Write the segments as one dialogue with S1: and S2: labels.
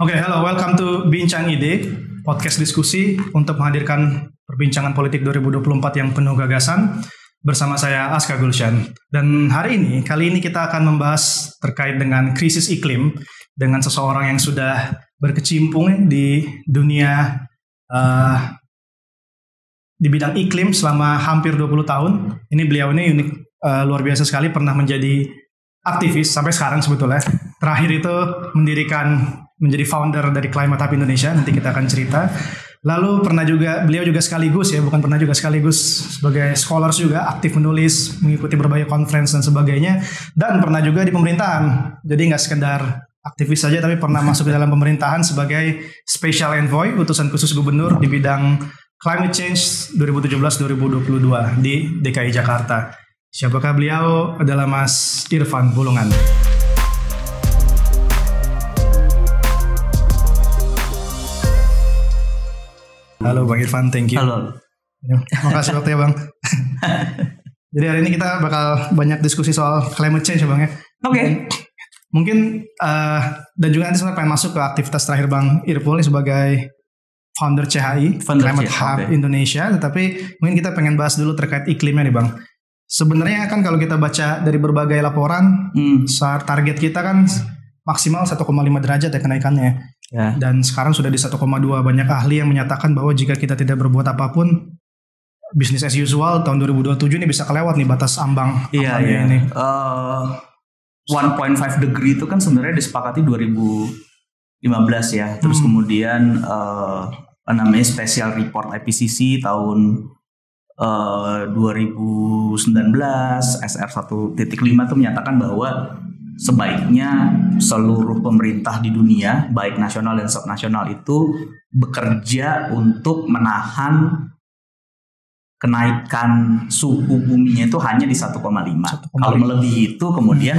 S1: Oke, hello, welcome to Bincang Ide, podcast diskusi untuk menghadirkan perbincangan politik 2024 yang penuh gagasan bersama saya Aska Gulshan. Dan kali ini kita akan membahas terkait dengan krisis iklim dengan seseorang yang sudah berkecimpung di dunia di bidang iklim selama hampir 20 tahun. Beliau ini unik, luar biasa sekali, pernah menjadi aktivis sampai sekarang sebetulnya. Terakhir itu menjadi founder dari Climate Hub Indonesia, nanti kita akan cerita. Lalu beliau juga sekaligus sebagai scholars juga, aktif menulis, mengikuti berbagai conference dan sebagainya, dan pernah juga di pemerintahan. Jadi nggak sekedar aktivis saja, tapi pernah masuk ke dalam pemerintahan sebagai special envoy, utusan khusus gubernur di bidang climate change 2017-2022 di DKI Jakarta. Siapakah beliau? Adalah Mas Irfan Pulungan. Halo Bang Irfan, thank you.
S2: Halo.
S1: Makasih waktunya Bang. Jadi hari ini kita bakal banyak diskusi soal climate change ya Bang ya.
S2: Oke.
S1: Mungkin dan juga nanti saya pengen masuk ke aktivitas terakhir Bang Irfan sebagai founder CHI, Climate Hub Indonesia. Tetapi mungkin kita pengen bahas dulu terkait iklimnya nih Bang. Sebenarnya kan kalau kita baca dari berbagai laporan, target kita kan maksimal 1,5 derajat ya kenaikannya. Ya. Dan sekarang sudah di 1,2. Banyak ahli yang menyatakan bahwa jika kita tidak berbuat apapun, business as usual tahun 2027 ini bisa kelewat nih batas ambang.
S2: Iya.
S1: Ini.
S2: 1.5 degree itu kan sebenarnya disepakati 2015 ya. Terus kemudian namanya Special Report IPCC tahun 2019 SR1.5 itu menyatakan bahwa sebaiknya seluruh pemerintah di dunia, baik nasional dan subnasional, itu bekerja untuk menahan kenaikan suhu buminya itu hanya di 1,5. Kalau melebihi itu kemudian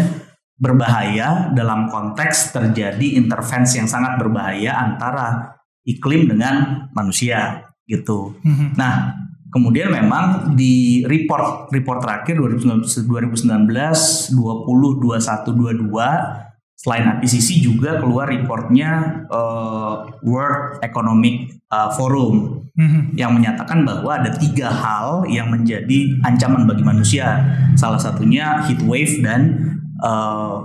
S2: berbahaya dalam konteks terjadi intervensi yang sangat berbahaya antara iklim dengan manusia gitu. Nah, kemudian memang di report terakhir 2019, 20, 21, 22 selain IPCC juga keluar reportnya World Economic Forum yang menyatakan bahwa ada 3 hal yang menjadi ancaman bagi manusia. Salah satunya heat wave dan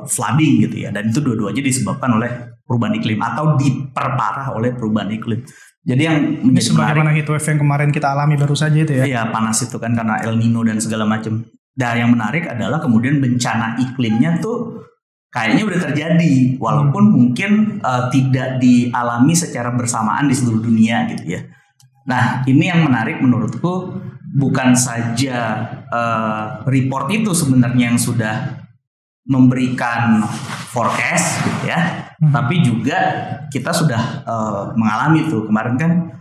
S2: flooding gitu ya. Dan itu dua-duanya disebabkan oleh perubahan iklim atau diperparah oleh perubahan iklim. Jadi yang menjadi
S1: sebagaimana heat wave yang kemarin kita alami baru saja itu ya.
S2: Iya, panas itu kan karena El Nino dan segala macam. Dan yang menarik adalah kemudian bencana iklimnya tuh kayaknya udah terjadi walaupun mungkin tidak dialami secara bersamaan di seluruh dunia gitu ya. Nah, ini yang menarik menurutku, bukan saja report itu sebenarnya yang sudah memberikan forecast gitu ya, tapi juga kita sudah mengalami tuh kemarin kan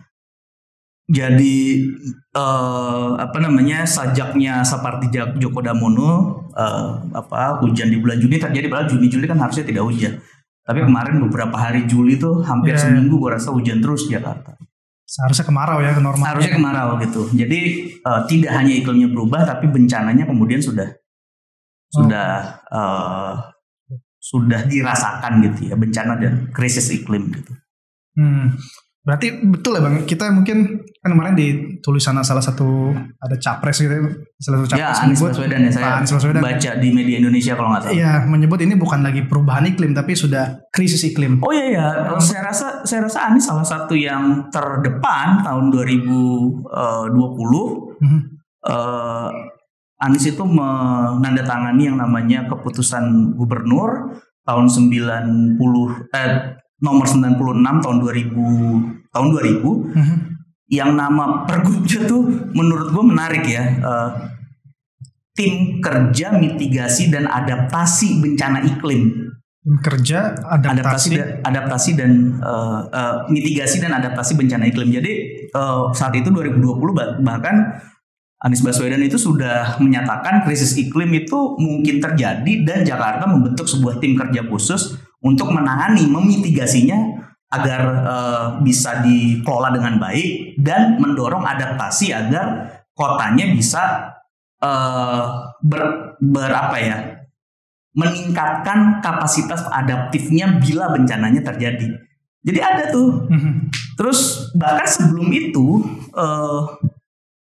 S2: jadi sajaknya seperti Joko Damono, hujan di bulan Juni terjadi, padahal Juni-Juli kan harusnya tidak hujan, tapi kemarin beberapa hari Juli tuh hampir seminggu gue rasa hujan terus di Jakarta.
S1: Seharusnya kemarau ya, normal.
S2: Harusnya kemarau gitu. Jadi tidak hanya iklimnya berubah, tapi bencananya kemudian sudah dirasakan gitu ya, bencana dan krisis iklim gitu.
S1: Berarti betul ya Bang, kita mungkin kan kemarin di tulisan salah satu ada capres gitu, salah satu capres
S2: Anies Baswedan ya, saya baca di media Indonesia kalau nggak salah.
S1: Iya, menyebut ini bukan lagi perubahan iklim tapi sudah krisis iklim.
S2: Oh iya, saya rasa Anies salah satu yang terdepan tahun 2020. Anies itu menandatangani yang namanya keputusan gubernur tahun nomor 96 tahun 2000 yang nama pergubnya tuh menurut gue menarik ya, tim kerja mitigasi dan adaptasi bencana iklim.
S1: Tim kerja
S2: adaptasi dan mitigasi dan adaptasi bencana iklim. Jadi saat itu 2020 bahkan Anies Baswedan itu sudah menyatakan krisis iklim itu mungkin terjadi dan Jakarta membentuk sebuah tim kerja khusus untuk memitigasinya agar bisa dikelola dengan baik dan mendorong adaptasi agar kotanya bisa meningkatkan kapasitas adaptifnya bila bencananya terjadi. Jadi ada tuh. Terus bahkan sebelum itu,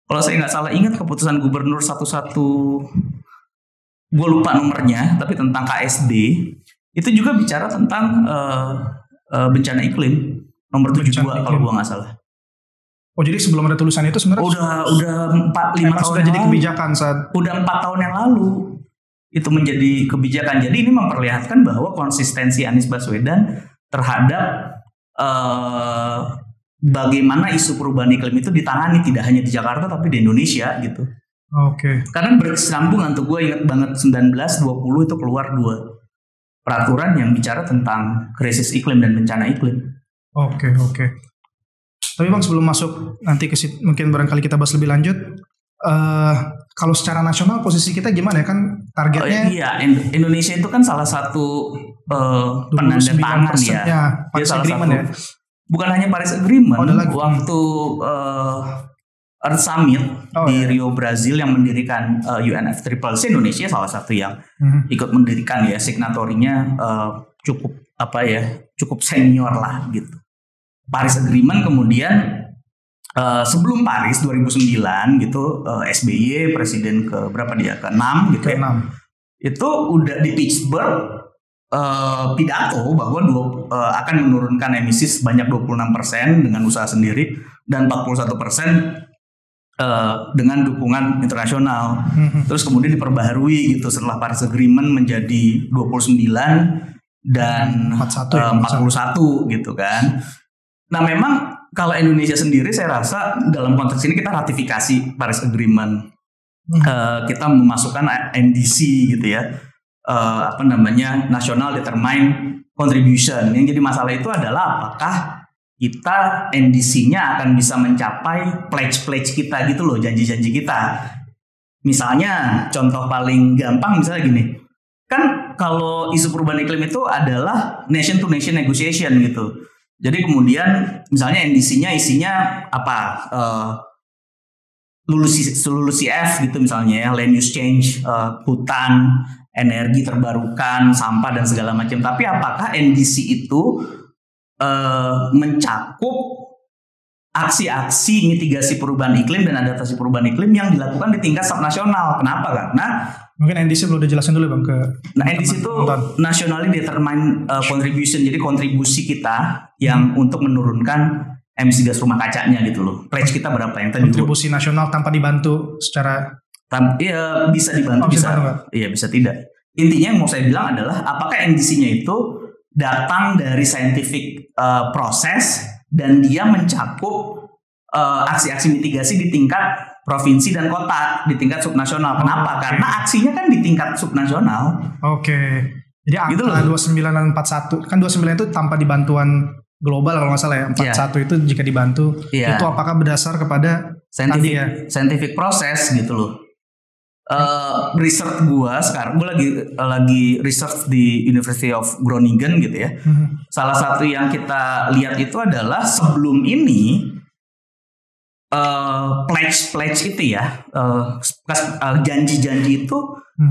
S2: kalau saya nggak salah ingat keputusan gubernur 11, gue lupa nomornya, tapi tentang KSD itu juga bicara tentang bencana iklim nomor 72 kalau gue nggak salah.
S1: Oh, jadi sebelum ada tulisan itu sebenarnya
S2: udah 4-5 tahun
S1: sudah jadi kebijakan saat
S2: udah 4 tahun yang lalu itu menjadi kebijakan. Jadi ini memperlihatkan bahwa konsistensi Anies Baswedan terhadap bagaimana isu perubahan iklim itu ditangani tidak hanya di Jakarta tapi di Indonesia gitu.
S1: Oke.
S2: Karena berkesinambungan tuh, gue ingat banget 19-20 itu keluar 2 peraturan yang bicara tentang krisis iklim dan bencana iklim.
S1: Oke. Tapi Bang, sebelum masuk nanti ke mungkin barangkali kita bahas lebih lanjut, kalau secara nasional posisi kita gimana ya, kan targetnya?
S2: Iya, Indonesia itu kan salah satu penandatangan ya.
S1: Paris Agreement ya.
S2: Bukan hanya Paris Agreement, waktu Earth Summit di Rio Brazil yang mendirikan UNFCCC, Indonesia salah satu yang ikut mendirikan ya, signatorinya cukup senior lah gitu. Paris Agreement kemudian sebelum Paris 2009 gitu, SBY presiden ke berapa dia, ke-6 gitu ya. Itu udah di Pittsburgh pidato bahwa akan menurunkan emisi sebanyak 26% dengan usaha sendiri dan 41% dengan dukungan internasional. Terus kemudian diperbaharui gitu setelah Paris Agreement menjadi 29 dan 41 gitu kan. Nah memang kalau Indonesia sendiri saya rasa dalam konteks ini kita ratifikasi Paris Agreement. Kita memasukkan NDC gitu ya. National Determined Contribution. Yang jadi masalah itu adalah apakah kita NDC-nya akan bisa mencapai pledge kita gitu loh, janji-janji kita. Misalnya contoh paling gampang misalnya gini. Kan kalau isu perubahan iklim itu adalah nation to nation negotiation gitu. Jadi kemudian misalnya NDC-nya isinya apa? LULUCF gitu misalnya ya, land use change, hutan, energi terbarukan, sampah dan segala macam. Tapi apakah NDC itu mencakup aksi-aksi mitigasi perubahan iklim dan adaptasi perubahan iklim yang dilakukan di tingkat subnasional? Kenapa? Karena
S1: mungkin NDC belum dijelasin dulu Bang ke.
S2: Nah NDC itu Nationally Determined Contribution, jadi kontribusi kita yang untuk menurunkan emisi gas rumah kacanya gitu loh. Pledge kita berapa yang tadi?
S1: Kontribusi nasional tanpa dibantu secara.
S2: Iya bisa dibantu, iya bisa tidak. Intinya yang mau saya bilang adalah apakah NDC-nya itu datang dari scientific proses dan dia mencakup aksi-aksi mitigasi di tingkat provinsi dan kota, di tingkat subnasional. Kenapa? Karena aksinya kan di tingkat subnasional.
S1: Oke. Jadi angka gitu 29 dan 41 kan 29 itu tanpa dibantuan global kalau nggak salah ya. 41 itu jika dibantu. Itu apakah berdasar kepada
S2: scientific proses gitu loh. Research gue lagi research di University of Groningen gitu ya. Salah satu yang kita lihat itu adalah sebelum ini pledge itu ya, janji-janji itu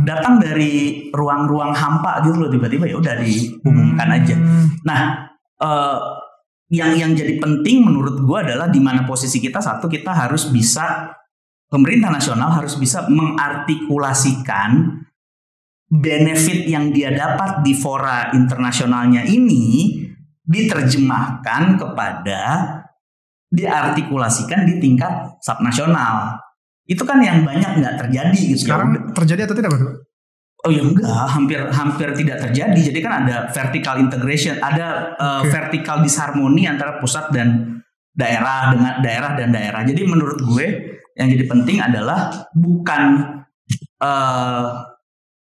S2: datang dari ruang-ruang hampa gitu loh, tiba-tiba ya udah diumumkan aja. Nah yang jadi penting menurut gue adalah di mana posisi kita. Satu, kita harus bisa, pemerintah nasional harus bisa mengartikulasikan benefit yang dia dapat di fora internasionalnya ini diterjemahkan kepada, diartikulasikan di tingkat subnasional. Itu kan yang banyak nggak terjadi gitu.
S1: Sekarang terjadi atau tidak Pak?
S2: Oh ya enggak, hampir tidak terjadi. Jadi kan ada vertical integration, ada vertical disharmoni antara pusat dan daerah dengan daerah dan daerah. Jadi menurut gue yang jadi penting adalah bukan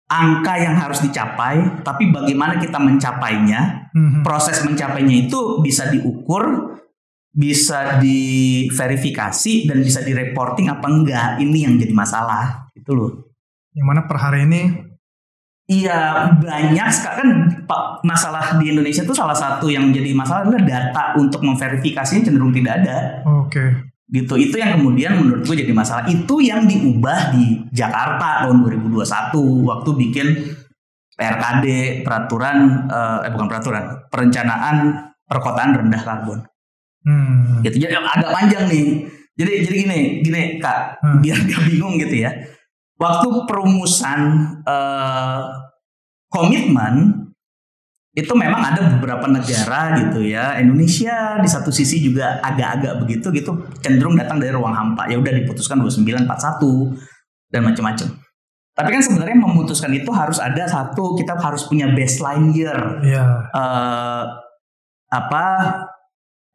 S2: angka yang harus dicapai, tapi bagaimana kita mencapainya. Proses mencapainya itu bisa diukur, bisa diverifikasi, dan bisa direporting apa enggak. Ini yang jadi masalah gitu loh.
S1: Yang mana per hari ini
S2: iya banyak kan masalah di Indonesia itu. Salah satu yang jadi masalah adalah data untuk memverifikasinya cenderung tidak ada.
S1: Oke.
S2: Gitu, itu yang kemudian menurut gue jadi masalah. Itu yang diubah di Jakarta tahun 2021 waktu bikin PRKD, perencanaan perkotaan rendah karbon. Gitu. Jadi agak panjang nih. Jadi gini Kak, biar gak bingung gitu ya. Waktu perumusan komitmen itu memang ada beberapa negara gitu ya. Indonesia di satu sisi juga agak-agak begitu gitu, cenderung datang dari ruang hampa. Ya udah diputuskan 2941 dan macam-macam. Tapi kan sebenarnya memutuskan itu harus ada satu, kita harus punya baseline year.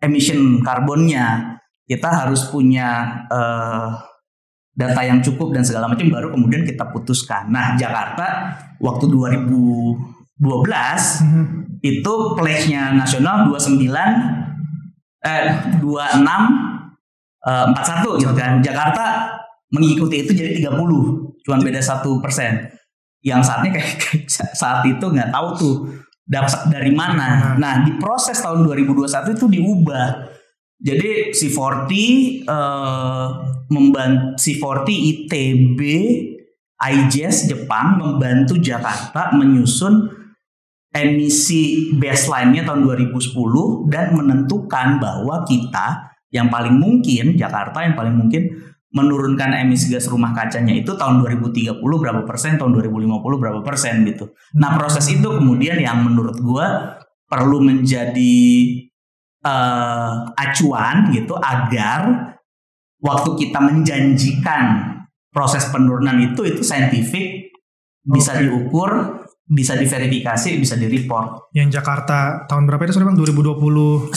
S2: Emission karbonnya. Kita harus punya data yang cukup dan segala macam, baru kemudian kita putuskan. Nah, Jakarta waktu 2012 itu pledge-nya nasional 2641 gitu kan. Jakarta mengikuti itu jadi 30, cuma beda 1%. Yang saatnya kayak saat itu nggak tahu tuh dapat dari mana. Nah, di proses tahun 2021 itu diubah. Jadi C40 C40 ITB IJS Jepang membantu Jakarta menyusun emisi baseline-nya tahun 2010 dan menentukan bahwa kita yang paling mungkin, Jakarta yang paling mungkin menurunkan emisi gas rumah kacanya itu tahun 2030 berapa persen, tahun 2050 berapa persen gitu. Nah, proses itu kemudian yang menurut gua perlu menjadi acuan gitu, agar waktu kita menjanjikan proses penurunan itu scientific, bisa diukur, bisa diverifikasi, bisa direport.
S1: Yang Jakarta tahun berapa itu sorry Bang? 2021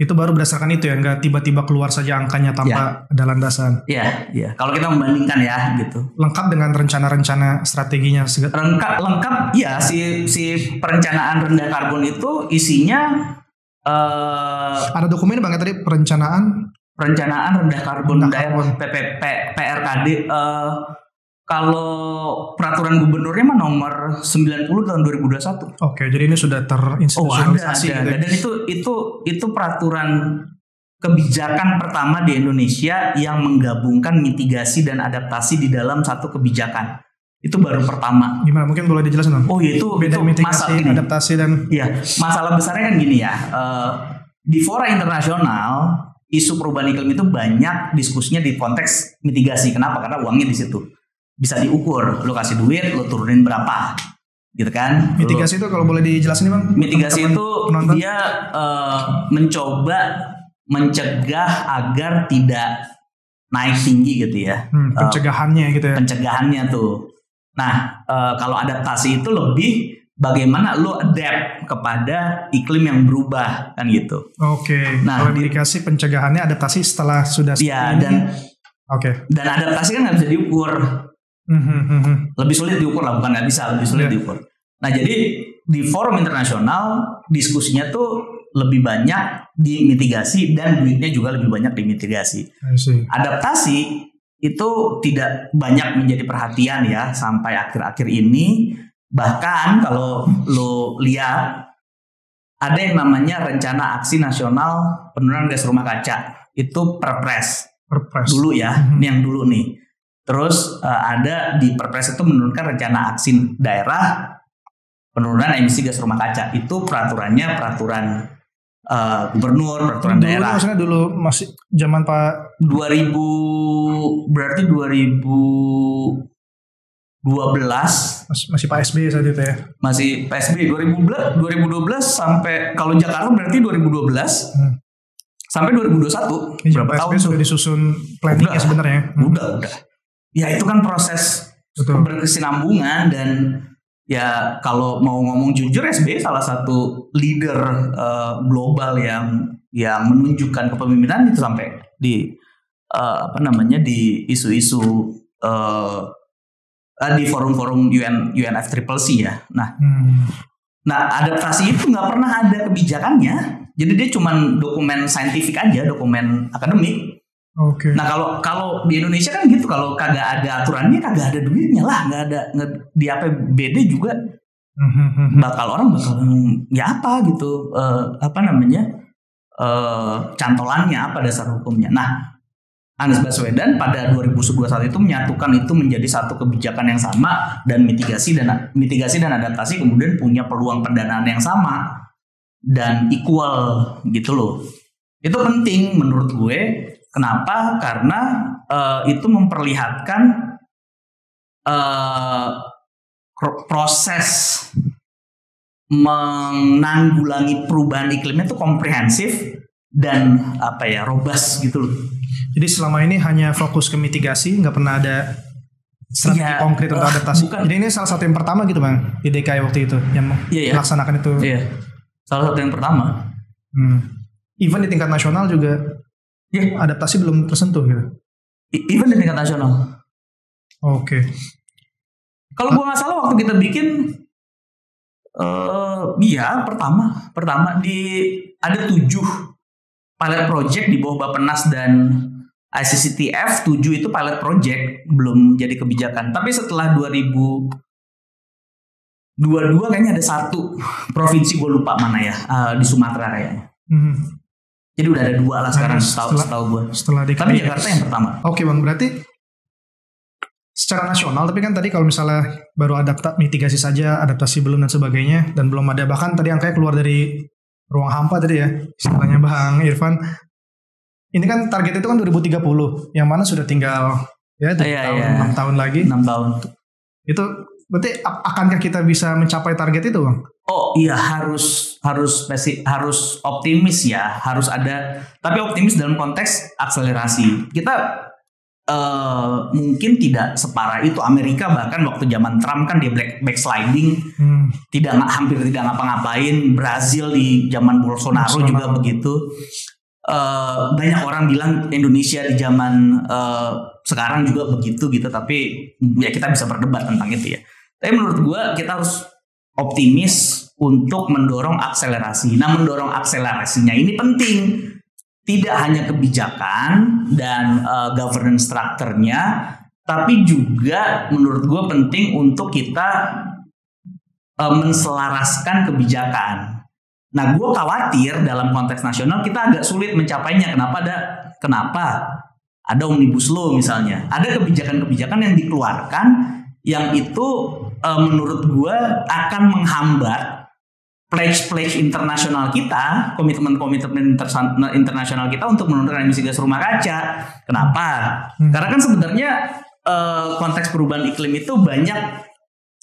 S1: itu baru berdasarkan itu ya, nggak tiba-tiba keluar saja angkanya tanpa ada landasan.
S2: Iya. Kalau kita membandingkan ya gitu.
S1: Lengkap dengan rencana-rencana strateginya.
S2: Lengkap ya, si perencanaan rendah karbon itu isinya
S1: ada dokumen Bang ya tadi perencanaan
S2: rendah karbon daerah PRKD. Kalau peraturan gubernurnya mah nomor 90 tahun 2021.
S1: Oke, jadi ini sudah terinstitusionalisasi.
S2: Ada. Dan itu peraturan kebijakan pertama di Indonesia yang menggabungkan mitigasi dan adaptasi di dalam satu kebijakan. Itu baru pertama.
S1: Gimana? Mungkin boleh dijelasin Bang?
S2: Oh iya, itu
S1: mitigasi, adaptasi dan...
S2: Iya, masalah besarnya kan gini ya. Di fora internasional, isu perubahan iklim itu banyak diskusinya di konteks mitigasi. Kenapa? Karena uangnya di situ. Bisa diukur. Lo kasih duit, lo turunin berapa. Gitu kan.
S1: Mitigasi itu kalau boleh dijelasin nih Bang?
S2: Mitigasi itu dia mencoba mencegah agar tidak naik tinggi gitu ya.
S1: Pencegahannya gitu ya.
S2: Pencegahannya tuh. Nah, kalau adaptasi itu lebih bagaimana lo adapt kepada iklim yang berubah kan gitu.
S1: Oke. Nah, kalau mitigasi pencegahannya, adaptasi setelah sudah
S2: ya, dan adaptasi kan nggak bisa diukur. Lebih sulit diukur lah, bukan nggak bisa, lebih sulit diukur. Nah, jadi di forum internasional diskusinya tuh lebih banyak di mitigasi dan duitnya juga lebih banyak di mitigasi. Adaptasi itu tidak banyak menjadi perhatian ya sampai akhir-akhir ini. Bahkan kalau lo lihat ada yang namanya Rencana Aksi Nasional Penurunan Gas Rumah Kaca, itu Perpres dulu ya, ini yang dulu nih. Terus ada di Perpres itu menurunkan Rencana Aksi Daerah Penurunan Emisi Gas Rumah Kaca, itu peraturannya peraturan gubernur, peraturan daerah.
S1: Maksudnya dulu masih zaman Pak
S2: 2012
S1: masih Pak SBY saat itu ya.
S2: Masih Pak SBY 2012 sampai kalau Jakarta berarti 2012 sampai 2021. Berapa tahun
S1: sudah disusun planningnya sebenarnya.
S2: Udah. Ya itu kan proses berkesinambungan dan ya kalau mau ngomong jujur, SBY salah satu leader global yang menunjukkan kepemimpinan itu sampai di di isu-isu di forum-forum UNFCCC ya. Nah, adaptasi itu nggak pernah ada kebijakannya. Jadi dia cuma dokumen saintifik aja, dokumen akademik.
S1: Oke.
S2: Nah kalau di Indonesia kan gitu, kalau kagak ada aturannya, kagak ada duitnya lah, nggak ada di APBD juga orang bakal ya apa gitu, cantolannya apa dasar hukumnya. Nah, Anies Baswedan pada 2021 itu menyatukan itu menjadi satu kebijakan yang sama, dan mitigasi dan adaptasi kemudian punya peluang pendanaan yang sama. dan equal gitu loh. Itu penting menurut gue. Kenapa? Karena itu memperlihatkan proses menanggulangi perubahan iklimnya itu komprehensif dan robust gitu loh.
S1: Jadi selama ini hanya fokus ke mitigasi, nggak pernah ada strategi konkret untuk adaptasi. Bukan. Jadi ini salah satu yang pertama gitu Bang di DKI waktu itu yang melaksanakan itu.
S2: Iya. Salah satu yang pertama.
S1: Even di tingkat nasional juga adaptasi belum tersentuh gitu.
S2: Even di tingkat nasional.
S1: Oke.
S2: Kalau gua nggak salah waktu kita bikin pertama ada 7 pilot project di bawah Bappenas dan ICCTF. 7 itu pilot project, belum jadi kebijakan. Tapi setelah 2022 kayaknya ada 1 provinsi, gue lupa mana ya, di Sumatera kayaknya. Jadi udah ada 2 lah sekarang setahu gue. Tapi Jakarta yang pertama.
S1: Oke Bang, berarti secara nasional, tapi kan tadi kalau misalnya baru mitigasi saja, adaptasi belum dan sebagainya, dan belum ada, bahkan tadi angkanya keluar dari ruang hampa tadi ya, istilahnya Bang Irfan. Ini kan target itu kan 2030, yang mana sudah tinggal 6 tahun lagi.
S2: 6 tahun.
S1: Itu berarti akankah kita bisa mencapai target itu Bang?
S2: Oh iya, harus optimis ya, harus ada. Tapi optimis dalam konteks akselerasi. Kita mungkin tidak separah itu. Amerika bahkan waktu zaman Trump kan dia backsliding, hampir tidak ngapa-ngapain. Brazil di zaman Bolsonaro juga begitu. Banyak orang bilang Indonesia di zaman sekarang juga begitu gitu. Tapi ya kita bisa berdebat tentang itu ya. Tapi menurut gue kita harus optimis untuk mendorong akselerasi. Nah, mendorong akselerasinya ini penting. Tidak hanya kebijakan dan governance structure-nya, tapi juga menurut gue penting untuk kita menselaraskan kebijakan. Nah, gue khawatir dalam konteks nasional kita agak sulit mencapainya. Kenapa? Ada Omnibus Law misalnya. Ada kebijakan-kebijakan yang dikeluarkan yang itu menurut gue akan menghambat pledge internasional kita, komitmen internasional kita untuk menurunkan emisi gas rumah kaca. Kenapa? Karena kan sebenarnya konteks perubahan iklim itu banyak,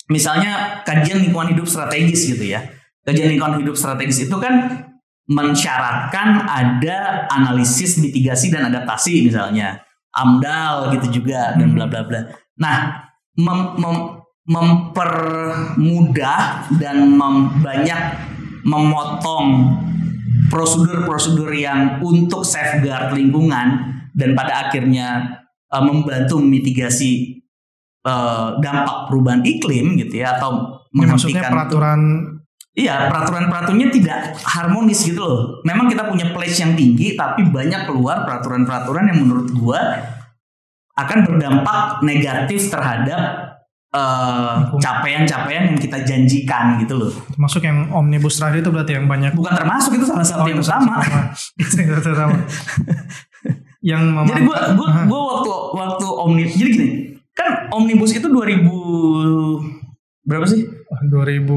S2: misalnya kajian lingkungan hidup strategis gitu ya. Kajian lingkungan hidup strategis itu kan mensyaratkan ada analisis mitigasi dan adaptasi misalnya, AMDAL gitu juga dan bla bla bla. Nah, mempermudah dan banyak memotong prosedur-prosedur yang untuk safeguard lingkungan dan pada akhirnya membantu mitigasi dampak perubahan iklim gitu ya, atau
S1: menghentikan
S2: peraturan-peraturannya tidak harmonis gitu loh. Memang kita punya pledge yang tinggi, tapi banyak keluar peraturan-peraturan yang menurut gua akan berdampak negatif terhadap capaian-capaian yang kita janjikan gitu loh.
S1: Termasuk yang Omnibus terakhir itu berarti yang banyak.
S2: Bukan termasuk, itu salah satu yang utama. Jadi gue waktu Omnibus, jadi gini, kan Omnibus itu 2000 berapa sih?
S1: 2000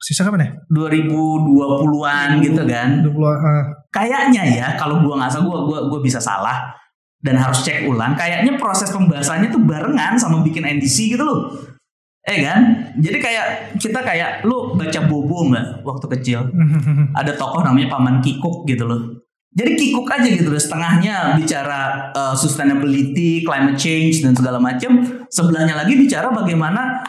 S1: sisa kapan ya?
S2: 2020-an gitu kan.
S1: 20-an.
S2: Kayaknya ya, kalau gue nggak salah, gue bisa salah dan harus cek ulang. Kayaknya proses pembahasannya tuh barengan sama bikin NDC gitu loh. Kan? Jadi kita lu baca Bobo nggak waktu kecil? Ada tokoh namanya Paman Kikuk gitu loh. Jadi Kikuk aja gitu loh, setengahnya bicara sustainability, climate change dan segala macam. Sebelahnya lagi bicara bagaimana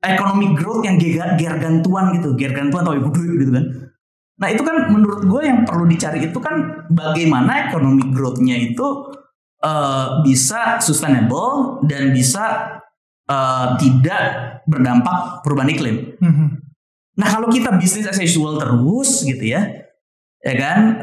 S2: economic growth yang gergantuan gitu, gergantuan atau ibu gitu kan. Nah itu kan menurut gue yang perlu dicari itu kan bagaimana economic growth-nya itu bisa sustainable dan bisa tidak berdampak perubahan iklim. Nah kalau kita bisnis as usual terus gitu ya kan,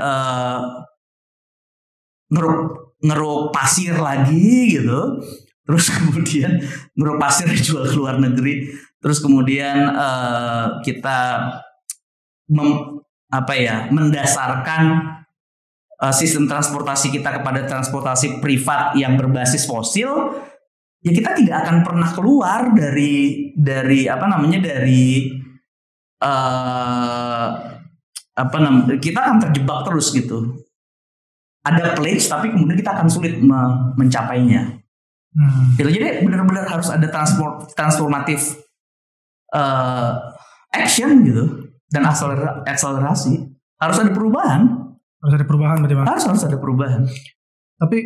S2: ngeruk pasir lagi gitu, terus kemudian ngeruk pasir dijual ke luar negeri, terus kemudian kita mendasarkan sistem transportasi kita kepada transportasi privat yang berbasis fosil. ya kita tidak akan pernah keluar dari kita akan terjebak terus gitu. Ada pledge tapi kemudian kita akan sulit mencapainya. Gitu. Jadi benar-benar harus ada transformatif action gitu dan akselerasi. Harus ada perubahan.
S1: Harus ada perubahan berarti Bang.
S2: Harus ada perubahan.
S1: Tapi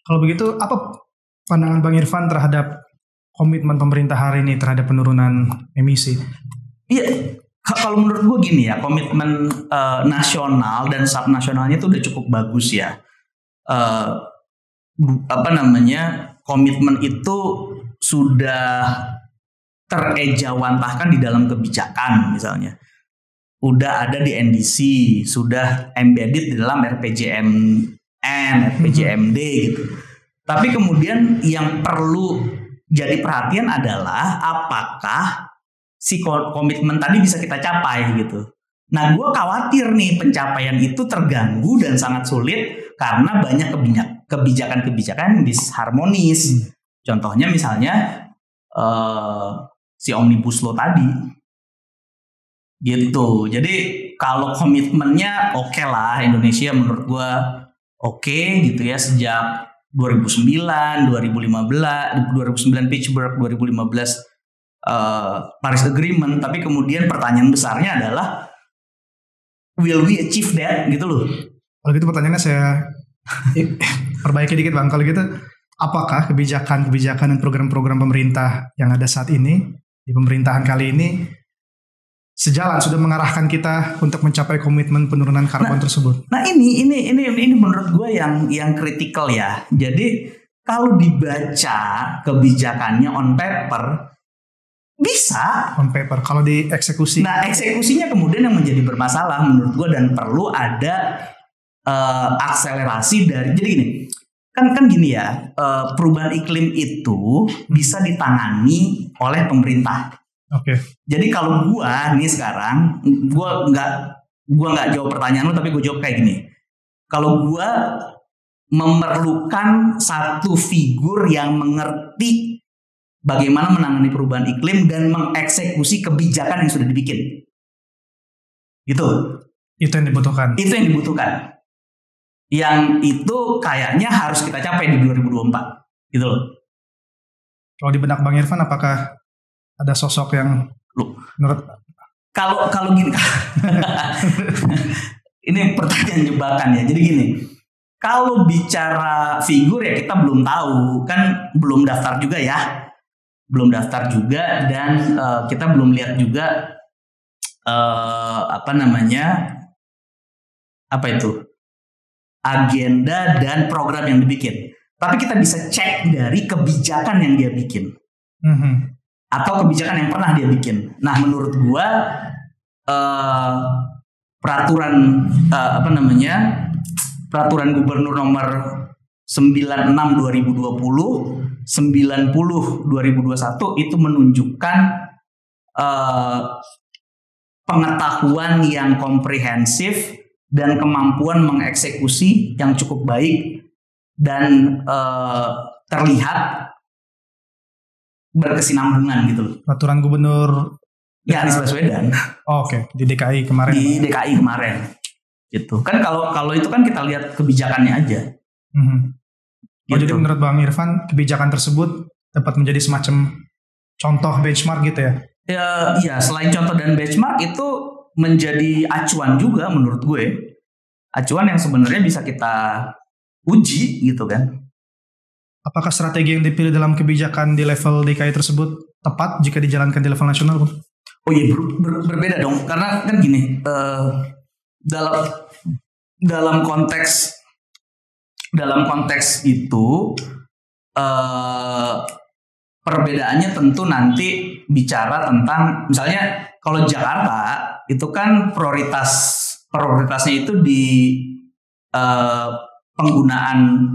S1: kalau begitu apa pandangan Bang Irfan terhadap komitmen pemerintah hari ini terhadap penurunan emisi?
S2: Iya. Kalau menurut gue gini ya, komitmen nasional dan subnasionalnya itu udah cukup bagus ya. Komitmen itu sudah terejawantahkan di dalam kebijakan misalnya. Udah ada di NDC, sudah embedded di dalam RPJMN, RPJMD gitu. Tapi kemudian yang perlu jadi perhatian adalah apakah si komitmen tadi bisa kita capai gitu. Nah, gue khawatir nih pencapaian itu terganggu dan sangat sulit karena banyak kebijakan-kebijakan disharmonis. Contohnya misalnya si Omnibus Law tadi, gitu. Jadi kalau komitmennya oke lah, Indonesia menurut gue oke gitu ya sejak 2009, 2009 Pittsburgh, 2015 Paris Agreement, tapi kemudian pertanyaan besarnya adalah will we achieve that gitu loh.
S1: Kalau gitu pertanyaannya saya perbaiki dikit Bang. Kalau gitu apakah kebijakan dan program-program pemerintah yang ada saat ini di pemerintahan kali ini sejalan sudah mengarahkan kita untuk mencapai komitmen penurunan karbon tersebut?
S2: Nah ini menurut gue yang kritikal ya. Jadi kalau dibaca kebijakannya on paper bisa
S1: on paper, kalau dieksekusi.
S2: Nah, eksekusinya kemudian yang menjadi bermasalah menurut gue dan perlu ada akselerasi dari. Jadi gini, kan gini ya, perubahan iklim itu bisa ditangani oleh pemerintah.
S1: Oke.
S2: Jadi kalau gue nih sekarang, gue nggak jawab pertanyaan lu, tapi gue jawab kayak gini. Kalau gue memerlukan satu figur yang mengerti bagaimana menangani perubahan iklim dan mengeksekusi kebijakan yang sudah dibikin. Gitu.
S1: Itu yang dibutuhkan.
S2: Yang itu kayaknya harus kita capai di 2024. Gitu loh.
S1: Kalau di benak Bang Irfan apakah ada sosok yang menurut
S2: kalau gini ini pertanyaan jebakan ya. Jadi gini. Kalau bicara figur ya kita belum tahu. Kan belum daftar juga ya. Dan kita belum lihat juga agenda dan program yang dibikin. Tapi kita bisa cek dari kebijakan yang dia bikin atau kebijakan yang pernah dia bikin. Nah, menurut gua peraturan gubernur nomor 96 2020 90 2021 itu menunjukkan pengetahuan yang komprehensif dan kemampuan mengeksekusi yang cukup baik dan terlihat berkesinambungan gitu loh.
S1: Peraturan gubernur
S2: ya Anies Baswedan.
S1: Oke. Di DKI kemarin.
S2: Gitu. Kan kalau itu kan kita lihat kebijakannya aja.
S1: Gitu. Jadi menurut Bang Irfan kebijakan tersebut dapat menjadi semacam contoh benchmark gitu ya?
S2: Ya, selain contoh dan benchmark itu menjadi acuan juga menurut gue. Acuan yang sebenarnya bisa kita uji gitu kan.
S1: Apakah strategi yang dipilih dalam kebijakan di level DKI tersebut tepat jika dijalankan di level nasional?
S2: Oh iya, berbeda dong. Karena kan gini, dalam konteks itu perbedaannya tentu nanti bicara tentang misalnya kalau Jakarta itu kan prioritasnya itu di penggunaan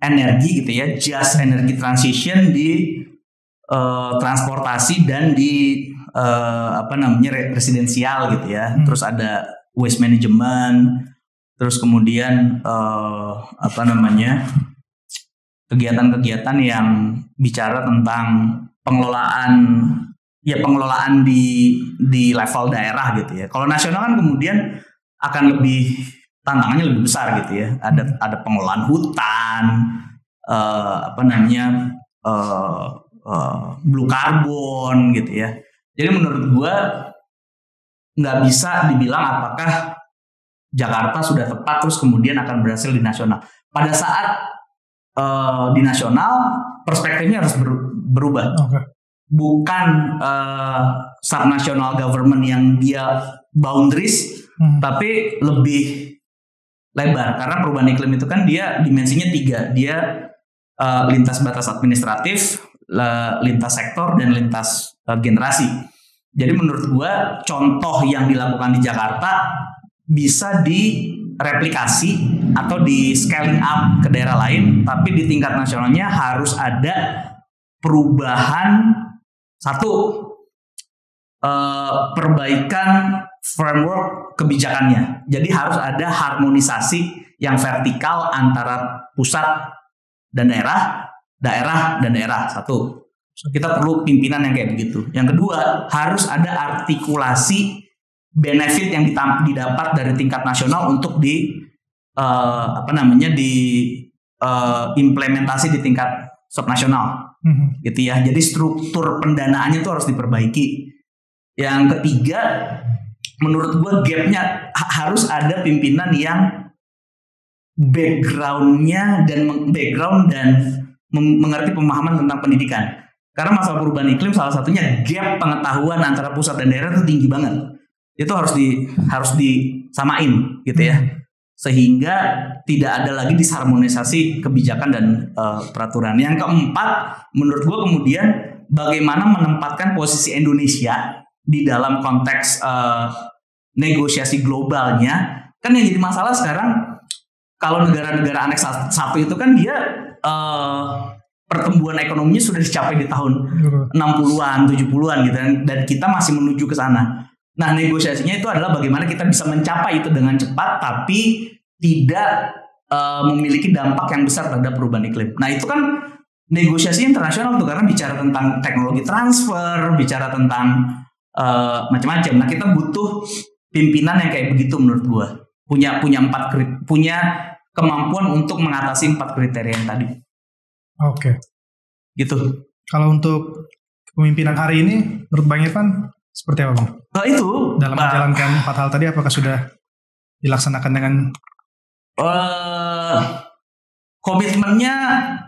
S2: energi gitu ya, just energy transition di transportasi dan di residensial gitu ya. Terus ada waste management, terus kemudian kegiatan-kegiatan yang bicara tentang pengelolaan di level daerah gitu ya. Kalau nasional kan kemudian akan tantangannya lebih besar gitu ya. Ada pengelolaan hutan, blue carbon gitu ya. Jadi menurut gua nggak bisa dibilang apakah Jakarta sudah tepat terus kemudian akan berhasil di nasional. Pada saat di nasional perspektifnya harus berubah. Okay. Bukan subnational government yang dia boundaries, tapi lebih lebar. Karena perubahan iklim itu kan dia dimensinya 3. Dia lintas batas administratif, lintas sektor, dan lintas generasi. Jadi menurut gua contoh yang dilakukan di Jakarta bisa direplikasi atau di scaling up ke daerah lain, tapi di tingkat nasionalnya harus ada perubahan. Satu, perbaikan framework kebijakannya. Jadi harus ada harmonisasi yang vertikal antara pusat dan daerah dan daerah. Satu, kita perlu pimpinan yang kayak begitu. Yang kedua, harus ada artikulasi benefit yang didapat dari tingkat nasional untuk implementasi di tingkat subnasional. Gitu ya. Jadi struktur pendanaannya itu harus diperbaiki. Yang ketiga, menurut gue gapnya harus ada pimpinan yang background dan mengerti pemahaman tentang pendidikan. Karena masalah perubahan iklim salah satunya gap pengetahuan antara pusat dan daerah itu tinggi banget. Itu harus disamain gitu ya. Sehingga tidak ada lagi disharmonisasi kebijakan dan peraturan. Yang keempat, menurut gue kemudian bagaimana menempatkan posisi Indonesia di dalam konteks negosiasi globalnya. Kan yang jadi masalah sekarang kalau negara-negara aneks 1 itu kan dia pertumbuhan ekonominya sudah dicapai di tahun 60-an, 70-an gitu, dan kita masih menuju ke sana. Nah, negosiasinya itu adalah bagaimana kita bisa mencapai itu dengan cepat tapi tidak memiliki dampak yang besar terhadap perubahan iklim. Nah, itu kan negosiasi internasional tuh, karena bicara tentang teknologi transfer, bicara tentang macam-macam. Nah, kita butuh pimpinan yang kayak begitu menurut gua. Punya kemampuan untuk mengatasi 4 kriteria yang tadi.
S1: Oke.
S2: Gitu.
S1: Kalau untuk kepemimpinan hari ini menurut Bang Irfan seperti apa, Bang?
S2: Itu
S1: dalam menjalankan 4 hal tadi, apakah sudah dilaksanakan dengan
S2: komitmennya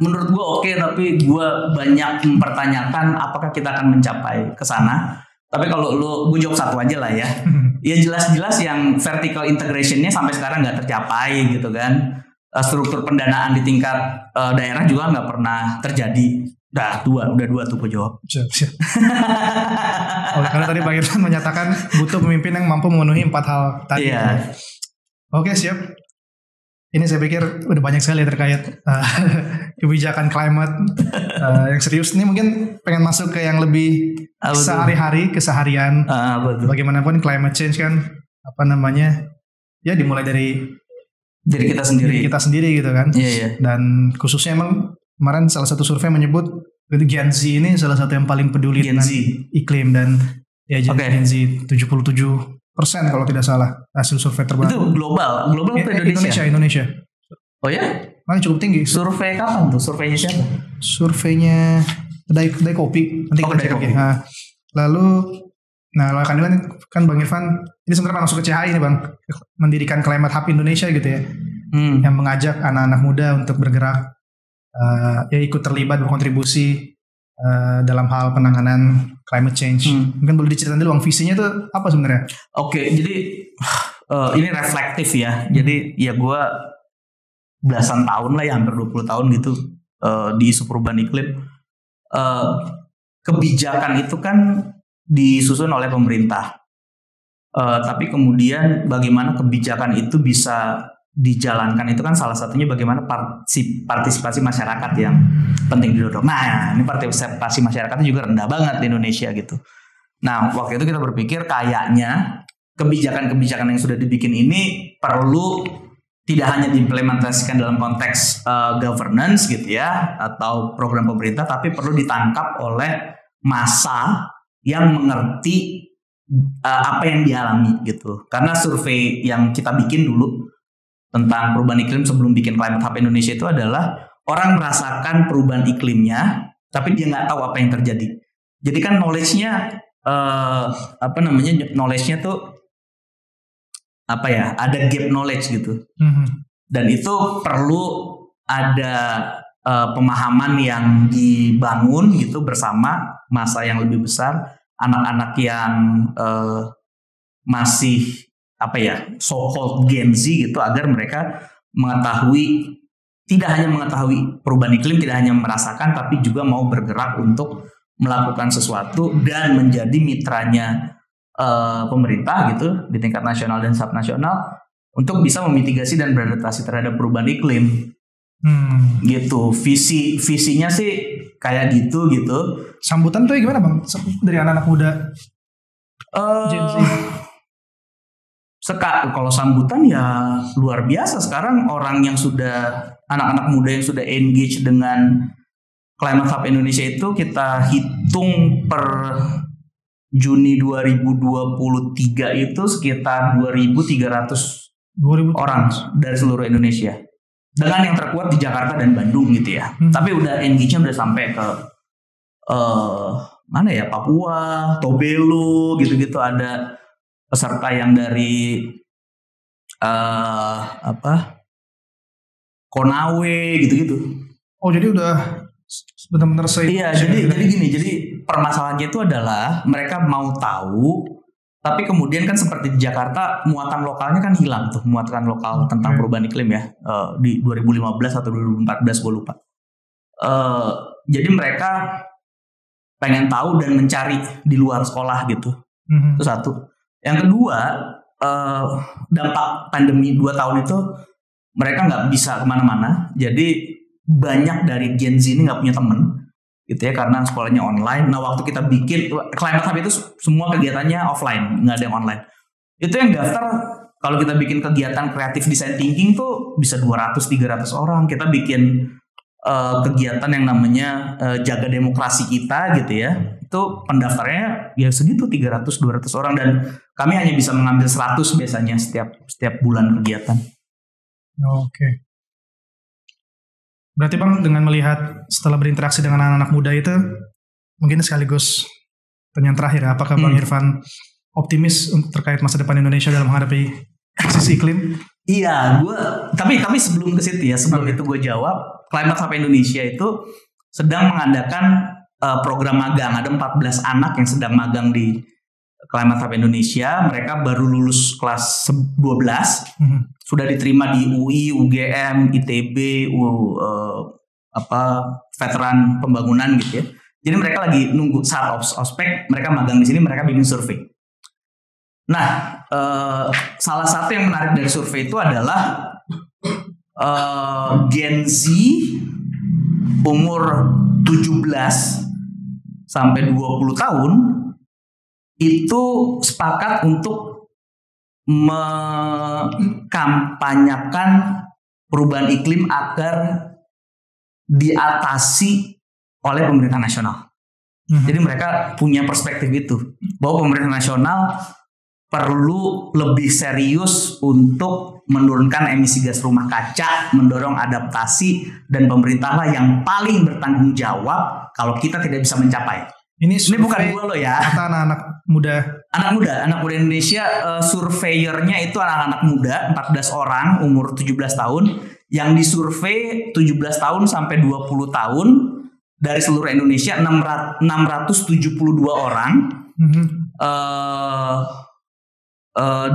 S2: menurut gue oke, tapi gue banyak mempertanyakan apakah kita akan mencapai ke sana. Tapi kalau gue jawab satu aja lah ya. Ya jelas-jelas yang vertical integration-nya sampai sekarang nggak tercapai gitu kan. Struktur pendanaan di tingkat daerah juga nggak pernah terjadi. Udah dua tuh gue jawab.
S1: Siap. Karena tadi Bang Irfan menyatakan butuh pemimpin yang mampu memenuhi 4 hal tadi.
S2: Iya.
S1: Oke, siap. Ini saya pikir udah banyak sekali terkait kebijakan climate yang serius. Ini mungkin pengen masuk ke yang lebih sehari-hari, keseharian. Bagaimanapun climate change kan ya dimulai dari
S2: kita sendiri
S1: gitu kan.
S2: Iya.
S1: Dan khususnya emang kemarin salah satu survei menyebut Gen Z ini salah satu yang paling peduli dengan iklim, dan ya Gen Z 77% kalau tidak salah hasil survei terbaru.
S2: Itu global
S1: Indonesia.
S2: Oh ya?
S1: Mana cukup tinggi.
S2: Survei kapan tuh? Surveinya siapa?
S1: Surveinya kedai kopi. Nanti kita cek. Nah, lalu kan Bang Irfan ini sebenarnya masuk ke CHI ini, Bang, mendirikan Climate Hub Indonesia gitu ya, yang mengajak anak-anak muda untuk bergerak, ya ikut terlibat berkontribusi dalam hal penanganan climate change. Mungkin boleh diceritain dulu Bang, visinya itu apa sebenarnya?
S2: Oke, jadi ini reflektif ya. Jadi ya gue belasan tahun lah ya, hampir 20 tahun gitu di isu perubahan iklim. Kebijakan itu kan disusun oleh pemerintah. Tapi kemudian bagaimana kebijakan itu bisa dijalankan itu kan salah satunya bagaimana partisipasi masyarakat yang penting didorong. Nah, ini partisipasi masyarakatnya juga rendah banget di Indonesia gitu. Nah, waktu itu kita berpikir kayaknya kebijakan-kebijakan yang sudah dibikin ini perlu tidak hanya diimplementasikan dalam konteks governance gitu ya atau program pemerintah, tapi perlu ditangkap oleh massa yang mengerti apa yang dialami gitu. Karena survei yang kita bikin dulu tentang perubahan iklim sebelum bikin Climate Hub Indonesia itu adalah orang merasakan perubahan iklimnya, tapi dia nggak tahu apa yang terjadi. Jadi kan knowledge-nya knowledge-nya tuh apa ya, ada gap knowledge gitu. Dan itu perlu ada pemahaman yang dibangun gitu bersama massa yang lebih besar, anak-anak yang masih apa ya, so-called Gen Z gitu, agar mereka mengetahui, tidak hanya mengetahui perubahan iklim, tidak hanya merasakan, tapi juga mau bergerak untuk melakukan sesuatu dan menjadi mitranya pemerintah gitu di tingkat nasional dan subnasional untuk bisa memitigasi dan beradaptasi terhadap perubahan iklim. Gitu. Visinya sih kayak gitu.
S1: Sambutan tuh gimana Bang dari anak-anak muda Gen Z?
S2: Kalau sambutan ya luar biasa. Sekarang anak-anak muda yang sudah engage dengan Climate Hub Indonesia itu kita hitung per Juni 2023 itu sekitar 2.300 orang dari seluruh Indonesia. Dengan yang terkuat di Jakarta dan Bandung gitu ya. Tapi udah engage-nya udah sampai ke mana ya, Papua, Tobelo gitu-gitu. Ada peserta yang dari Konawe gitu-gitu.
S1: Oh, jadi udah benar-benar
S2: Iya, jadi gini, jadi permasalahannya itu adalah mereka mau tahu, tapi kemudian kan seperti di Jakarta muatan lokalnya kan hilang tuh, muatan lokal tentang perubahan iklim ya, di 2015 atau 2014 gue lupa. Jadi mereka pengen tahu dan mencari di luar sekolah gitu. Itu satu. Yang kedua, dampak pandemi 2 tahun itu mereka nggak bisa kemana-mana, jadi banyak dari Gen Z ini nggak punya temen gitu ya, karena sekolahnya online. Nah, waktu kita bikin Climate Hub itu semua kegiatannya offline, nggak ada yang online. Itu yang daftar, kalau kita bikin kegiatan kreatif design thinking tuh bisa 200-300 orang. Kita bikin kegiatan yang namanya jaga demokrasi kita gitu ya, itu pendaftarnya ya segitu 300-200 orang, dan kami hanya bisa mengambil 100 biasanya setiap bulan kegiatan.
S1: Oke. Berarti Bang, dengan melihat setelah berinteraksi dengan anak-anak muda itu, mungkin sekaligus pertanyaan terakhir ya, apakah Bang Irfan optimis terkait masa depan Indonesia dalam menghadapi krisis iklim?
S2: Iya, tapi sebelum ke situ ya, itu gue jawab, Climate Hub Indonesia itu sedang mengadakan program magang. Ada 14 anak yang sedang magang di Climate Hub Indonesia. Mereka baru lulus kelas 12, sudah diterima di UI, UGM, ITB, veteran pembangunan gitu ya. Jadi mereka lagi nunggu saat ospek, mereka magang di sini, mereka bikin survei. Nah, salah satu yang menarik dari survei itu adalah Gen Z umur 17 sampai 20 tahun itu sepakat untuk mengkampanyekan perubahan iklim agar diatasi oleh pemerintah nasional. Jadi mereka punya perspektif itu, bahwa pemerintah nasional perlu lebih serius untuk menurunkan emisi gas rumah kaca, mendorong adaptasi, dan pemerintahlah yang paling bertanggung jawab kalau kita tidak bisa mencapai. Ini bukan gua loh ya.
S1: Kata anak-anak muda.
S2: Anak muda Indonesia, surveyornya itu anak-anak muda, 14 orang umur 17 tahun, yang disurvei 17 tahun sampai 20 tahun dari seluruh Indonesia, 672 orang.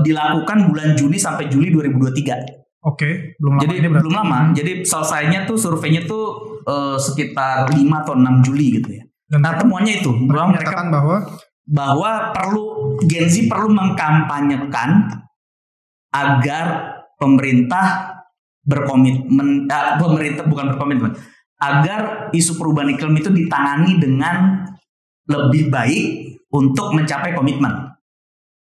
S2: Dilakukan bulan Juni sampai Juli 2023.
S1: Oke, belum lama.
S2: Jadi belum lama. Jadi selesainya tuh surveinya tuh sekitar 5 atau 6 Juli gitu ya. Nah, temuannya itu bahwa mereka bahwa Gen Z perlu mengkampanyekan agar pemerintah agar isu perubahan iklim itu ditangani dengan lebih baik untuk mencapai komitmen,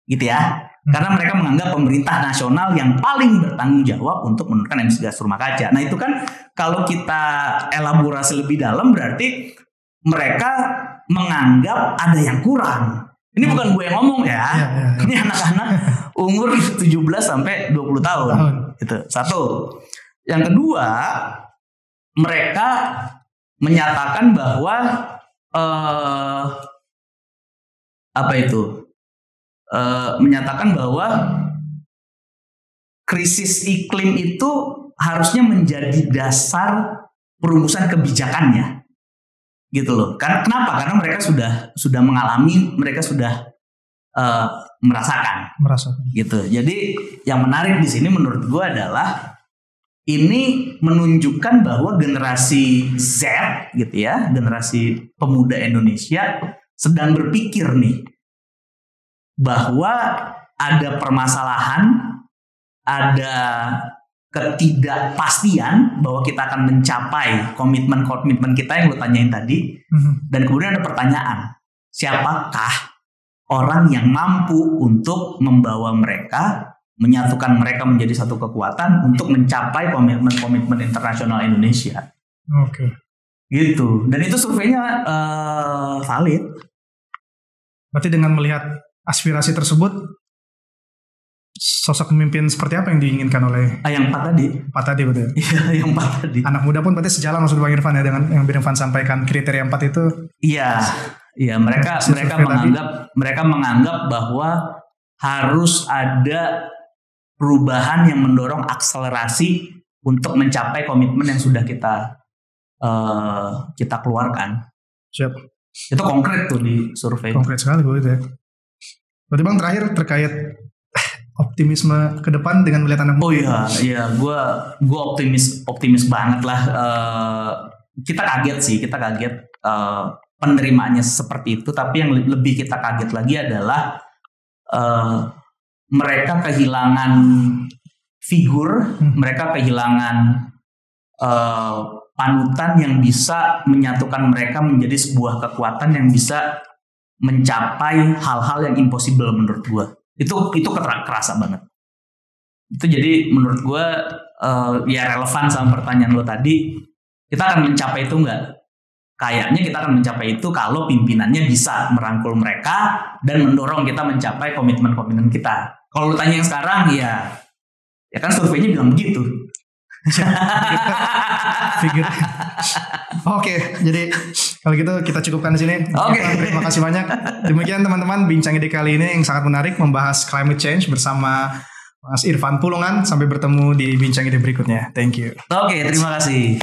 S2: gitu ya. Karena mereka menganggap pemerintah nasional yang paling bertanggung jawab untuk menurunkan emisi gas rumah kaca. Nah itu kan kalau kita elaborasi lebih dalam berarti mereka menganggap ada yang kurang. Ini bukan gue yang ngomong ya. Ini anak-anak umur 17 sampai 20 tahun. Itu satu. Yang kedua, mereka menyatakan bahwa menyatakan bahwa krisis iklim itu harusnya menjadi dasar perumusan kebijakannya, gitu loh. Kenapa? Karena mereka sudah mengalami, mereka sudah merasakan, gitu. Jadi yang menarik di sini menurut gue adalah ini menunjukkan bahwa generasi Z, gitu ya, generasi pemuda Indonesia sedang berpikir nih bahwa ada permasalahan, ada ketidakpastian bahwa kita akan mencapai komitmen kita yang lo tanyain tadi. Dan kemudian ada pertanyaan, siapakah orang yang mampu untuk membawa mereka, menyatukan mereka menjadi satu kekuatan untuk mencapai komitmen internasional Indonesia.
S1: Oke.
S2: Gitu. Dan itu surveinya valid.
S1: Berarti dengan melihat aspirasi tersebut, sosok pemimpin seperti apa yang diinginkan oleh
S2: yang 4 tadi?
S1: 4 tadi betul.
S2: Iya, yang 4 tadi.
S1: Anak muda pun berarti sejalan maksud Bang Irfan ya dengan yang Bang Irfan sampaikan, kriteria 4 itu.
S2: Iya, mereka menganggap bahwa harus ada perubahan yang mendorong akselerasi untuk mencapai komitmen yang sudah kita keluarkan.
S1: Siap.
S2: Itu konkret tuh di survei.
S1: Konkret sekali gue itu ya. Berarti Bang terakhir terkait optimisme ke depan dengan melihat anak muda.
S2: Oh iya, gue optimis banget lah. Kita kaget penerimaannya seperti itu. Tapi yang lebih kita kaget lagi adalah mereka kehilangan figur, mereka kehilangan panutan yang bisa menyatukan mereka menjadi sebuah kekuatan yang bisa mencapai hal-hal yang impossible menurut gue. Itu kerasa banget. Itu jadi menurut gue ya relevan sama pertanyaan lo tadi. Kita akan mencapai itu enggak? Kayaknya kita akan mencapai itu kalau pimpinannya bisa merangkul mereka dan mendorong kita mencapai komitmen-komitmen kita. Kalau lo tanya yang sekarang ya kan surveinya bilang begitu.
S1: Oke, jadi kalau gitu kita cukupkan di sini.
S2: Oke.
S1: Terima kasih banyak. Demikian teman-teman bincang ide kali ini yang sangat menarik membahas climate change bersama Mas Irfan Pulungan. Sampai bertemu di bincang ide berikutnya. Thank you.
S2: Oke, terima kasih.